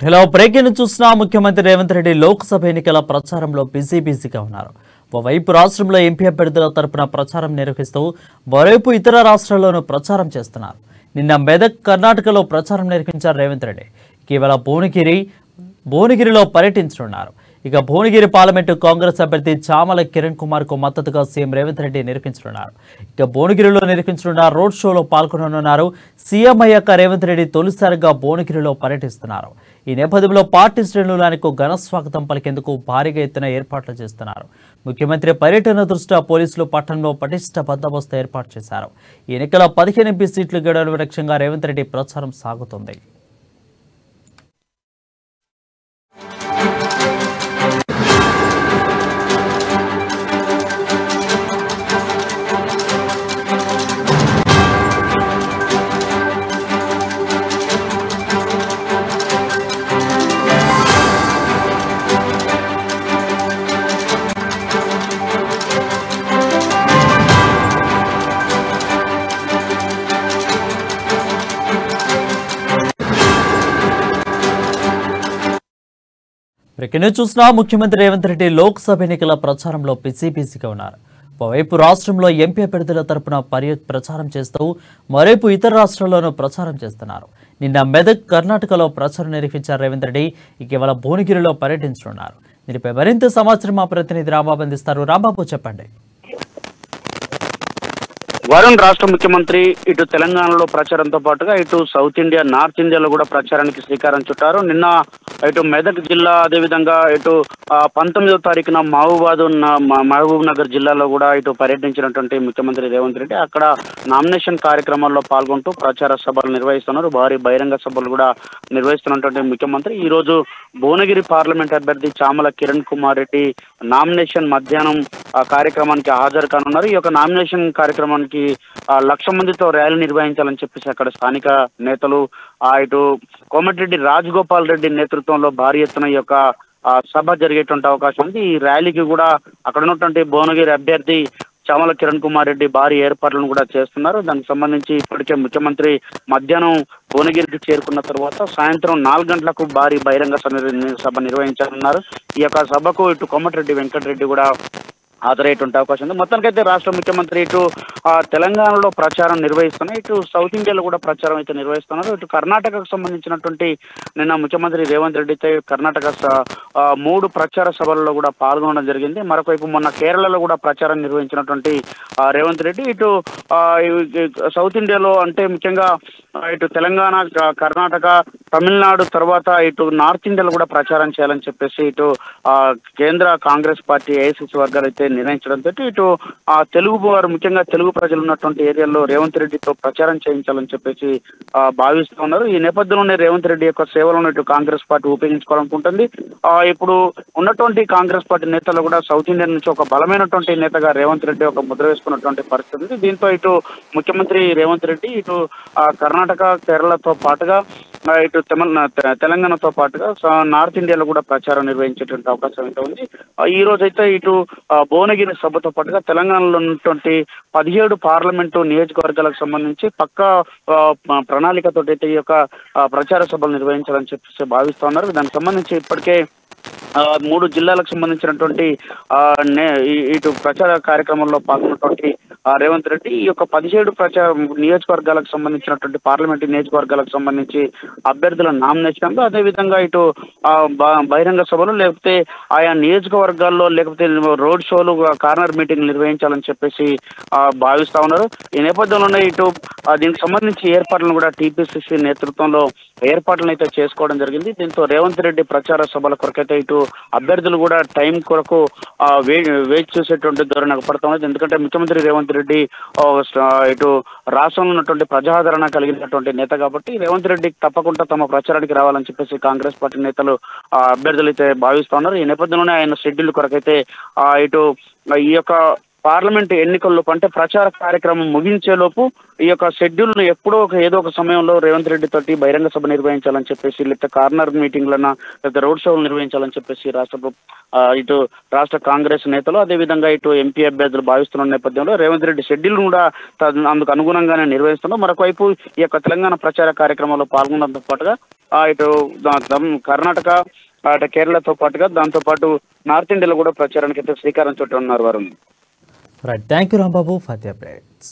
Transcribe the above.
Hello breaking చూసిన ముఖ్యమంత్రి రేవంత్ రెడ్డి లోక్సభ ఎన్నికల ప్రచారంలో బిజీగా ఉన్నారు. ఓవైపు రాష్ట్రంలో ఎంపీ అభ్యర్థుల తరపున ప్రచారం నిర్వహిస్తూ మరోవైపు ఇతర రాష్ట్రాల్లోనూ ప్రచారం చేస్తున్నారు. నిన్న మెదక్, కర్ణాటకలో ప్రచారం నిర్వహించారు రేవంత్ రెడ్డి. ఇటీవల భువనగిరిలో పర్యటించనున్నారు. ఇక భువనగిరి పార్లమెంటు కాంగ్రెస్ అభ్యర్థి చామల కిరణ్ కుమార్ కు మద్దతుగా సీఎం రేవంత్ రెడ్డి నిర్వహించనున్నారు. ఇక భువనగిరిలో నిర్వహించనున్న రోడ్ షోలో పాల్గొననున్నారు. సీఎం అయ్యాక రేవంత్ రెడ్డి తొలిసారిగా భువనగిరిలో పర్యటిస్తున్నారు. ఈ నేపథ్యంలో పార్టీ శ్రేణులు ఆయనకు ఘన స్వాగతం పలికేందుకు భారీగా ఎత్తున ఏర్పాట్లు చేస్తున్నారు. ముఖ్యమంత్రి పర్యటన దృష్ట్యా పోలీసులు పట్టణంలో పటిష్ట బందోబస్తు ఏర్పాటు చేశారు. ఈ ఎన్నికల 15 ఎంపీ సీట్లు గెలవడం లక్ష్యంగా రేవంత్ రెడ్డి ప్రచారం సాగుతుంది. బ్రేకింగ్ చూసిన ముఖ్యమంత్రి రేవంత్ రెడ్డి లోక్సభ ఎన్నికల ప్రచారంలో బిజీగా ఉన్నారు. ఓవైపు రాష్ట్రంలో ఎంపీ అభ్యర్థుల తరపున ప్రచారం చేస్తూ మరోవైపు ఇతర రాష్ట్రాల్లోనూ ప్రచారం చేస్తున్నారు. నిన్న మెదక్, కర్ణాటకలో ప్రచారం నిర్వహించారు రేవంత్ రెడ్డి. ఇటీవల భువనగిరిలో పర్యటించనున్నారు. దీనిపై మరింత సమాచారం మా ప్రతినిధి రాంబాబు అందిస్తారు. రాంబాబు, చెప్పండి. వరుణ్, రాష్ట్ర ముఖ్యమంత్రి ఇటు తెలంగాణలో ప్రచారంతో పాటుగా ఇటు సౌత్ ఇండియా, నార్త్ ఇండియాలో కూడా ప్రచారానికి శ్రీకారం చుట్టారు. నిన్న ఇటు మెదక్ జిల్లా, అదేవిధంగా ఇటు 19వ తారీఖున మహబూబ్ నగర్ జిల్లాలో కూడా ఇటు పర్యటించినటువంటి ముఖ్యమంత్రి రేవంత్ రెడ్డి అక్కడ నామినేషన్ కార్యక్రమాల్లో పాల్గొంటూ ప్రచార సభలు నిర్వహిస్తున్నారు. భారీ బహిరంగ సభలు కూడా నిర్వహిస్తున్నటువంటి ముఖ్యమంత్రి ఈ రోజు భువనగిరి పార్లమెంట్ అభ్యర్థి చామల కిరణ్ కుమార్ రెడ్డి నామినేషన్ మధ్యాహ్నం కార్యక్రమానికి హాజరు కానున్నారు. ఈ యొక్క నామినేషన్ కార్యక్రమానికి 1,00,000 మందితో ర్యాలీ నిర్వహించాలని చెప్పేసి అక్కడ స్థానిక నేతలు ఇటు కోమటిరెడ్డి రాజగోపాల్ రెడ్డి నేతృత్వంలో భారీ ఎత్తున ఈ యొక్క సభ జరిగేటువంటి అవకాశం ఉంది. ఈ ర్యాలీకి కూడా అక్కడ ఉన్నటువంటి భువనగిరి అభ్యర్థి చామల కిరణ్ కుమార్ రెడ్డి భారీ ఏర్పాట్లను కూడా చేస్తున్నారు. దానికి సంబంధించి ఇప్పటికే ముఖ్యమంత్రి మధ్యాహ్నం భువనగిరికి చేరుకున్న తర్వాత సాయంత్రం 4 గంటలకు భారీ బహిరంగ సభ నిర్వహించాలన్నారు. ఈ యొక్క సభకు ఇటు కోమటిరెడ్డి వెంకటరెడ్డి కూడా హాజరయ్యేటువంటి అవకాశం ఉంది. మొత్తానికైతే రాష్ట్ర ముఖ్యమంత్రి ఇటు తెలంగాణలో ప్రచారం నిర్వహిస్తున్నారు, ఇటు సౌత్ ఇండియాలో కూడా ప్రచారం అయితే నిర్వహిస్తున్నారు. ఇటు కర్ణాటకకు సంబంధించినటువంటి నిన్న ముఖ్యమంత్రి రేవంత్ రెడ్డి అయితే కర్ణాటక 3 ప్రచార సభల్లో కూడా పాల్గొనడం జరిగింది. మరొకవైపు మొన్న కేరళలో కూడా ప్రచారం నిర్వహించినటువంటి రేవంత్ రెడ్డి ఇటు సౌత్ ఇండియాలో అంటే ముఖ్యంగా ఇటు తెలంగాణ, కర్ణాటక, తమిళనాడు తర్వాత ఇటు నార్త్ ఇండియాలో కూడా ప్రచారం చేయాలని చెప్పేసి ఇటు కేంద్ర కాంగ్రెస్ పార్టీ ఏఐసిసి వర్గాలు అయితే నిర్ణయించడంతో ఇటు తెలుగు వారు, ముఖ్యంగా తెలుగు ప్రజలు ఉన్నటువంటి ఏరియాల్లో రేవంత్ రెడ్డితో ప్రచారం చేయించాలని చెప్పేసి భావిస్తూ ఉన్నారు. ఈ నేపథ్యంలోనే రేవంత్ రెడ్డి యొక్క సేవలను ఇటు కాంగ్రెస్ పార్టీ ఉపయోగించుకోవాలనుకుంటుంది. ఇప్పుడు ఉన్నటువంటి కాంగ్రెస్ పార్టీ నేతలు కూడా సౌత్ ఇండియా నుంచి ఒక బలమైనటువంటి నేతగా రేవంత్ రెడ్డి ఒక ముద్ర వేసుకున్నటువంటి పరిస్థితి ఉంది. దీంతో ఇటు ముఖ్యమంత్రి రేవంత్ రెడ్డి ఇటు కర్ణాటక, కేరళతో పాటుగా ఇటు తెలంగాణతో పాటుగా నార్త్ ఇండియాలో కూడా ప్రచారం నిర్వహించేటువంటి అవకాశం అయితే ఉంది. ఈ రోజైతే ఇటు భువనగిరి సభతో పాటుగా తెలంగాణలో ఉన్నటువంటి 17 పార్లమెంటు నియోజకవర్గాలకు సంబంధించి పక్కా ప్రణాళికతో అయితే ఈ యొక్క ప్రచార సభలు నిర్వహించాలని చెప్పేసి భావిస్తూ ఉన్నారు. దానికి సంబంధించి ఇప్పటికే 3 జిల్లాలకు సంబంధించినటువంటి ఇటు ప్రచార కార్యక్రమంలో పాల్గొన్నటువంటి రేవంత్ రెడ్డి ఈ యొక్క 17 నియోజకవర్గాలకు సంబంధించినటువంటి పార్లమెంటు నియోజకవర్గాలకు సంబంధించి అభ్యర్థుల నామినేషన్లు, అదేవిధంగా ఇటు బహిరంగ సభలు లేకపోతే ఆయా నియోజకవర్గాల్లో లేకపోతే రోడ్ షోలు, కార్నర్ మీటింగ్ నిర్వహించాలని చెప్పేసి భావిస్తా ఉన్నారు. ఈ నేపథ్యంలోనే ఇటు దీనికి సంబంధించి ఏర్పాట్లను కూడా టీపీసీసీ నేతృత్వంలో ఏర్పాట్లను అయితే చేసుకోవడం జరిగింది. దీంతో రేవంత్ రెడ్డి ప్రచార సభల కొరకైతే ఇటు అభ్యర్థులు కూడా టైం కొరకు వెయిట్ చేసేటువంటి ధోరణి పడుతున్నది. ఎందుకంటే ముఖ్యమంత్రి రేవంత్ రెడ్డి ఇటు రాష్ట్రంలో ఉన్నటువంటి ప్రజాదరణ కలిగినటువంటి నేత కాబట్టి రేవంత్ రెడ్డి తప్పకుండా తమ ప్రచారానికి రావాలని చెప్పేసి కాంగ్రెస్ పార్టీ నేతలు అభ్యర్థులు అయితే భావిస్తూ ఉన్నారు. ఈ నేపథ్యంలోనే ఆయన షెడ్యూల్ కొరకైతే ఇటు ఈ యొక్క పార్లమెంట్ ఎన్నికల్లోపు అంటే ప్రచార కార్యక్రమం ముగించేలోపు ఈ యొక్క షెడ్యూల్ను ఎప్పుడో ఏదో ఒక సమయంలో రేవంత్ రెడ్డి తోటి బహిరంగ సభ నిర్వహించాలని చెప్పేసి, లేకపోతే కార్నర్ మీటింగ్లన్నా లేకపోతే రోడ్ షోలు నిర్వహించాలని చెప్పేసి ఇటు రాష్ట్ర కాంగ్రెస్ నేతలు, అదేవిధంగా ఇటు ఎంపీ అభ్యర్థులు భావిస్తున్న నేపథ్యంలో రేవంత్ రెడ్డి షెడ్యూల్ కూడా అందుకు అనుగుణంగానే నిర్వహిస్తున్నారు. మరొకవైపు ఈ యొక్క తెలంగాణ ప్రచార కార్యక్రమంలో పాల్గొనడంతో పాటుగా ఇటు కర్ణాటక, అటు కేరళతో పాటుగా దాంతోపాటు నార్త్ ఇండియాలో కూడా ప్రచారానికి అయితే శ్రీకారం చుట్టి ఉన్నారు వారు. Right, thank you Rambabu for the updates.